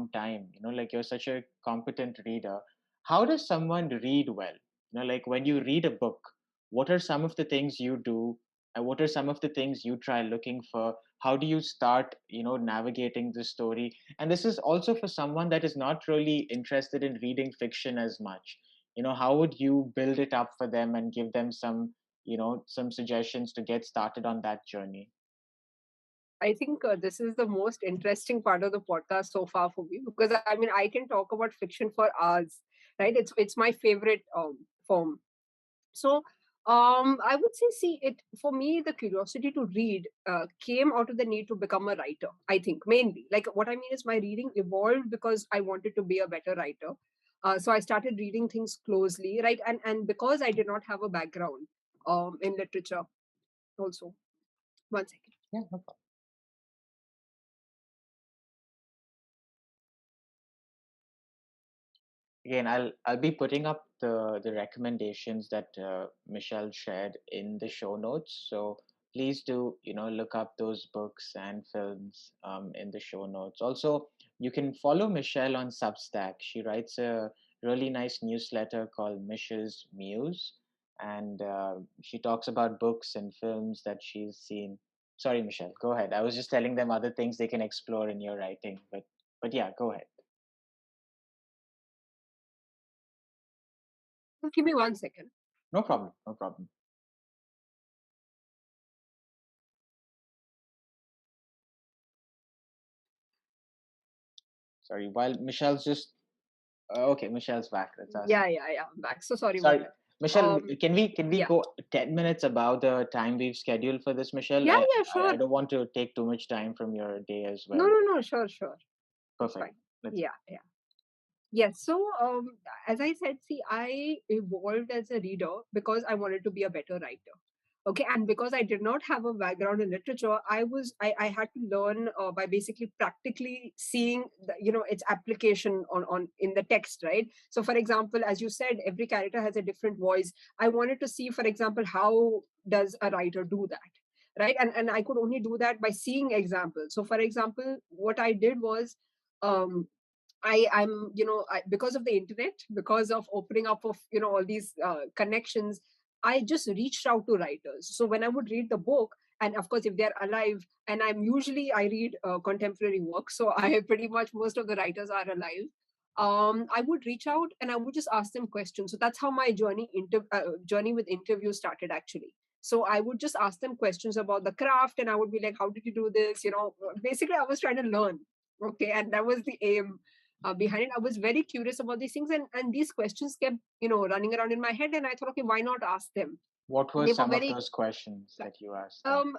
long time. Like you're such a competent reader. How does someone read well? Like when you read a book, what are some of the things you do, and what are some of the things you try looking for? How do you start, navigating the story? And this is also for someone that is not really interested in reading fiction as much. How would you build it up for them and give them some suggestions to get started on that journey? I think this is the most interesting part of the podcast so far for me, because I mean I can talk about fiction for hours, right? It's my favorite form. So I would say, see, it for me, the curiosity to read came out of the need to become a writer. I think mainly, like what I mean is, my reading evolved because I wanted to be a better writer. So I started reading things closely, right? And because I did not have a background in literature, also. One second. Yeah, no problem. Again, I'll be putting up the recommendations that Michelle shared in the show notes. So please do look up those books and films in the show notes. Also, you can follow Michelle on Substack. She writes a really nice newsletter called Mish's Muse, and she talks about books and films that she's seen. Sorry, Michelle, go ahead. I was just telling them other things they can explore in your writing, but yeah, go ahead. Give me 1 second. No problem. No problem. Sorry, while Michelle's just okay, Michelle's back. That's awesome. Yeah. I'm back. So sorry about Sorry, that. Michelle. Um, Can we yeah, go 10 minutes about the time we've scheduled for this, Michelle? yeah, I yeah. I, Sure. I don't want to take too much time from your day as No, well. no, no. Sure. It's Perfect. fine. Let's. Yeah. Yes. So, as I said, see, I evolved as a reader because I wanted to be a better writer. Okay, and because I did not have a background in literature, I had to learn by basically practically seeing its application on in the text, right? So, for example, as you said, every character has a different voice. I wanted to see, for example, how does a writer do that, right? And I could only do that by seeing examples. So, for example, what I did was. Um, because of the internet, because of opening up of all these connections, I just reached out to writers. So when I would read the book, and of course if they're alive, and I read contemporary work, so I pretty much, most of the writers are alive. I would reach out and I would just ask them questions. So that's how my journey with interviews started, actually. So I would just ask them questions about the craft, and I would be like, how did you do this? Basically I was trying to learn. Okay, and that was the aim behind it. I was very curious about these things, and these questions kept running around in my head, and I thought, okay, why not ask them? What were They were some of very those questions that you asked them?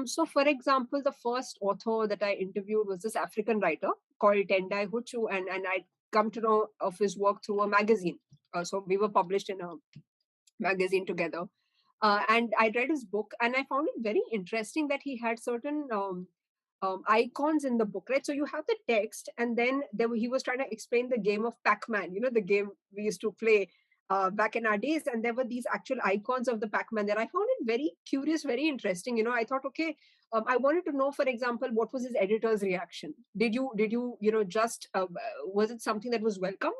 so for example, the first author that I interviewed was this African writer called Tendai Huchu, and I'd come to know of his work through a magazine. So we were published in a magazine together. And I read his book, and I found it very interesting that he had certain icons in the book, right? So you have the text, and then he was trying to explain the game of Pac-Man, the game we used to play back in our days, and there were these actual icons of the Pac-Man there. I found it very curious, very interesting. I thought, okay, I wanted to know, for example, what was his editor's reaction? Did you just was it something that was welcomed?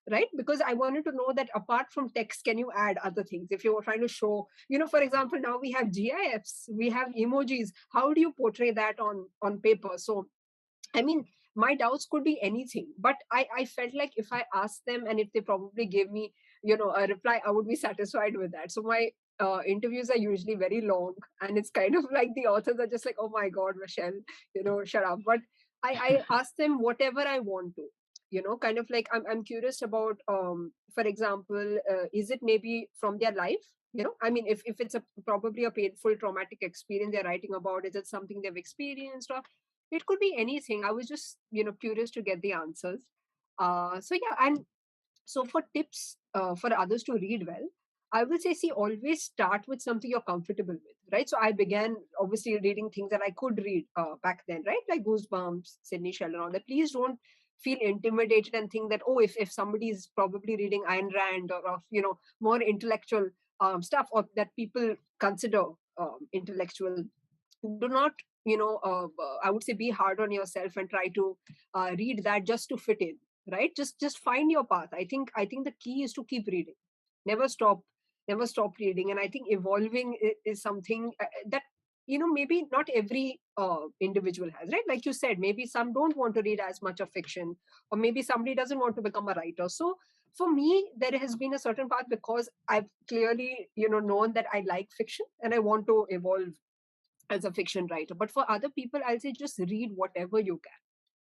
Right, because I wanted to know that apart from text, can you add other things if you were trying to show, for example, now we have GIFs, we have emojis. How do you portray that on paper? So I mean, my doubts could be anything, but I felt like if I asked them, and if they probably gave me a reply, I would be satisfied with that. So my interviews are usually very long, and it's kind of like the authors are just like, oh my god, Michelle, shut up. But I ask them whatever I want to, kind of like, I'm curious about, for example, is it maybe from their life? I mean, if it's a probably a painful traumatic experience they're writing about, is it something they've experienced, or it could be anything. I was just curious to get the answers. So yeah, and so for tips for others to read well, I will say, see, always start with something you're comfortable with, right? So I began obviously reading things that I could read back then, right? Like Goosebumps, Sidney Sheldon, all that. Please don't feel intimidated and think that, oh, if somebody is probably reading Ayn Rand, or of more intellectual stuff, or that people consider intellectual, do not I would say be hard on yourself and try to read that just to fit in, right? Just find your path. I think the key is to keep reading, never stop, never stop reading. And I think evolving is something that maybe not every individual has, right? Like you said, maybe some don't want to read as much of fiction, or maybe somebody doesn't want to become a writer. So for me, there has been a certain path because I've clearly known that I like fiction and I want to evolve as a fiction writer. But for other people, I'll say just read whatever you can.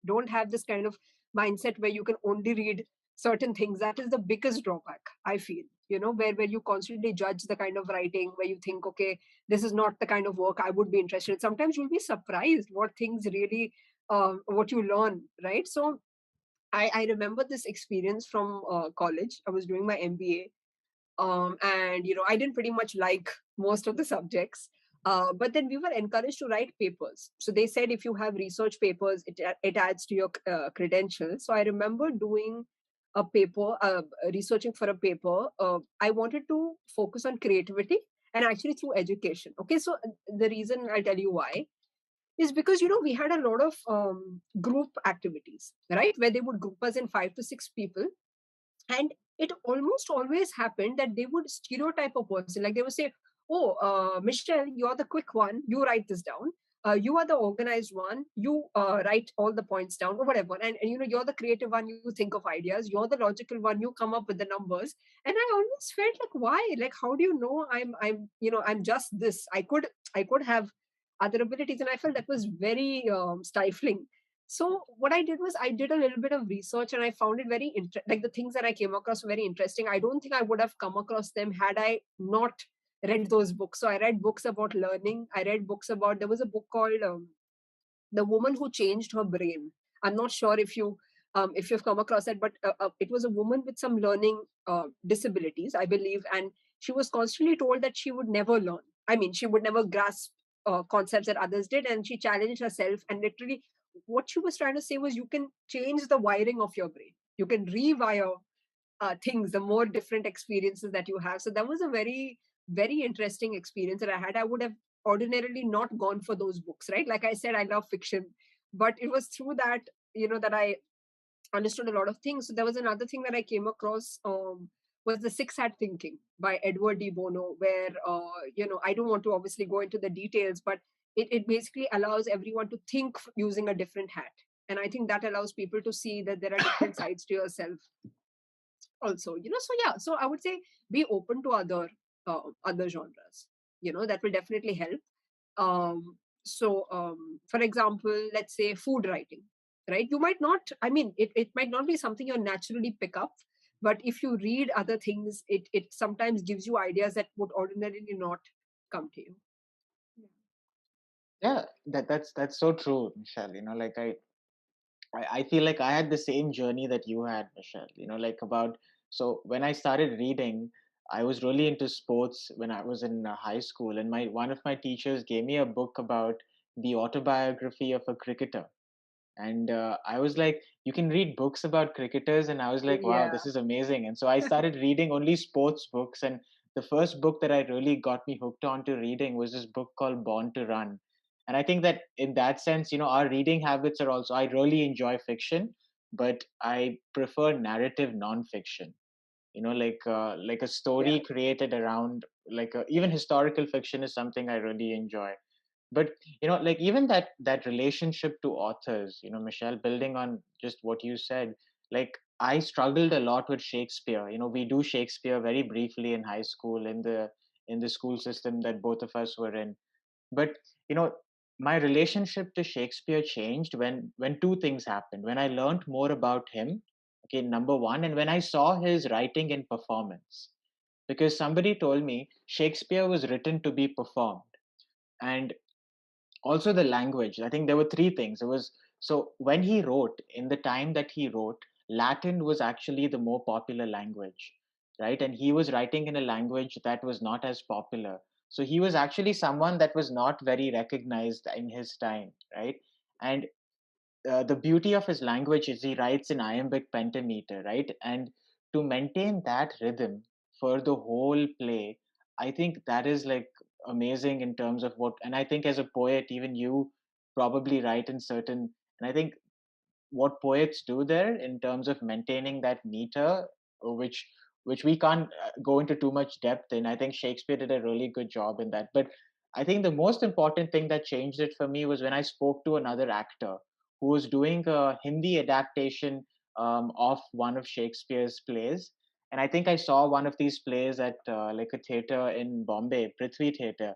Don't have this kind of mindset where you can only read certain things. That is the biggest drawback, I feel. Where you constantly judge the kind of writing, where you think, okay, this is not the kind of work I would be interested in. Sometimes you'll be surprised what things really, what you learn, right? So I remember this experience from college. I was doing my MBA, and I didn't pretty much like most of the subjects, but then we were encouraged to write papers. So they said if you have research papers, it adds to your credentials. So I remember doing a paper, researching for a paper. I wanted to focus on creativity and actually through education. Okay, so the reason I'll tell you why is because we had a lot of group activities, right, where they would group us in 5 to 6 people. And it almost always happened that they would stereotype a person. Like they would say, oh, Michelle, you're the quick one, you write this down. You are the organized one, you write all the points down, or whatever. And you're the creative one, you think of ideas. You're the logical one, you come up with the numbers. And I always felt like, why? Like, how do you know I'm just this? I could have other abilities. And I felt that was very stifling. So what I did was I did a little bit of research, and I found it very like the things that I came across were very interesting. I don't think I would have come across them had I not read those books. So I read books about learning. I read books about, there was a book called The Woman Who Changed Her Brain. I'm not sure if you've come across it, but it was a woman with some learning disabilities, I believe, and she was constantly told that she would never learn. I mean, she would never grasp concepts that others did, and she challenged herself. And literally, what she was trying to say was, you can change the wiring of your brain. You can rewire things, the more different experiences that you have. So that was a very, very interesting experience that I had. I would have ordinarily not gone for those books, right? Like I said, I love fiction, but it was through that, that I understood a lot of things. So there was another thing that I came across, was the Six Hat Thinking by Edward de Bono, where I don't want to obviously go into the details, but it basically allows everyone to think using a different hat. And I think that allows people to see that there are different sides to yourself also. So yeah, so I would say be open to other genres. That will definitely help. For example, let's say food writing, right? You might not, I mean, it might not be something you naturally pick up, but if you read other things, it sometimes gives you ideas that would ordinarily not come to you. Yeah, that's so true, Michelle. Like I feel like I had the same journey that you had, Michelle. Like about, so when I started reading, I was really into sports when I was in high school, and my one of my teachers gave me a book about the autobiography of a cricketer. And I was like, you can read books about cricketers, and I was like, wow, Yeah. this is amazing. And so I started reading only sports books, and the first book that I really got me hooked on to reading was this book called Born to Run. And I think that in that sense, our reading habits are also, I really enjoy fiction, but I prefer narrative nonfiction. Like a Yeah. story created around, even historical fiction is something I really enjoy. But like even that relationship to authors, Michelle, building on just what you said, like I struggled a lot with Shakespeare. We do Shakespeare very briefly in high school, in the school system that both of us were in. But you know my relationship to Shakespeare changed when two things happened: when I learned more about him, okay, number one, and when I saw his writing in performance. Because somebody told me Shakespeare was written to be performed. And also the language, I think there were three things. It was, so when he wrote, in the time that he wrote, Latin was actually the more popular language, right? And he was writing in a language that was not as popular. So he was actually someone that was not very recognized in his time, right? And the beauty of his language is he writes in iambic pentameter, right? And to maintain that rhythm for the whole play, I think that is like amazing in terms of what, and I think as a poet, even you probably right in certain, and I think what poets do there in terms of maintaining that meter, which we can't go into too much depth in. I think Shakespeare did a really good job in that. But I think the most important thing that changed it for me was when I spoke to another actor who was doing a Hindi adaptation of one of Shakespeare's plays. And I think I saw one of these plays at like a theater in Bombay, Prithvi Theater.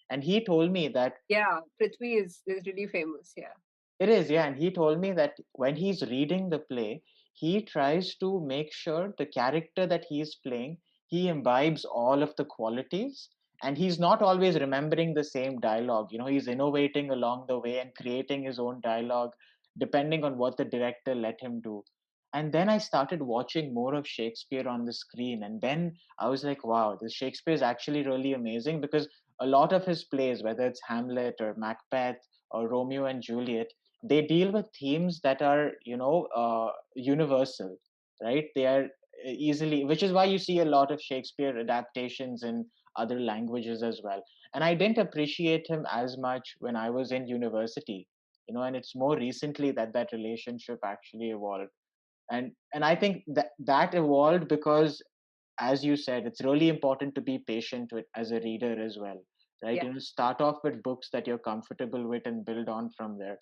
And he told me that Yeah, Prithvi is really famous. Yeah, it is, yeah. And he told me that when he's reading the play, he tries to make sure the character that he's playing, he imbibes all of the qualities. And he's not always remembering the same dialogue. You know, he's innovating along the way and creating his own dialogue depending on what the director let him do. And then I started watching more of Shakespeare on the screen. And then I was like, wow, this Shakespeare is actually really amazing because a lot of his plays, whether it's Hamlet or Macbeth or Romeo and Juliet, they deal with themes that are universal, right? They are easily, which is why you see a lot of Shakespeare adaptations in other languages as well. And I didn't appreciate him as much when I was in university, and it's more recently that that relationship actually evolved. And I think that that evolved because, as you said, it's really important to be patient with as a reader as well, right? yeah, Start off with books that you're comfortable with and build on from there.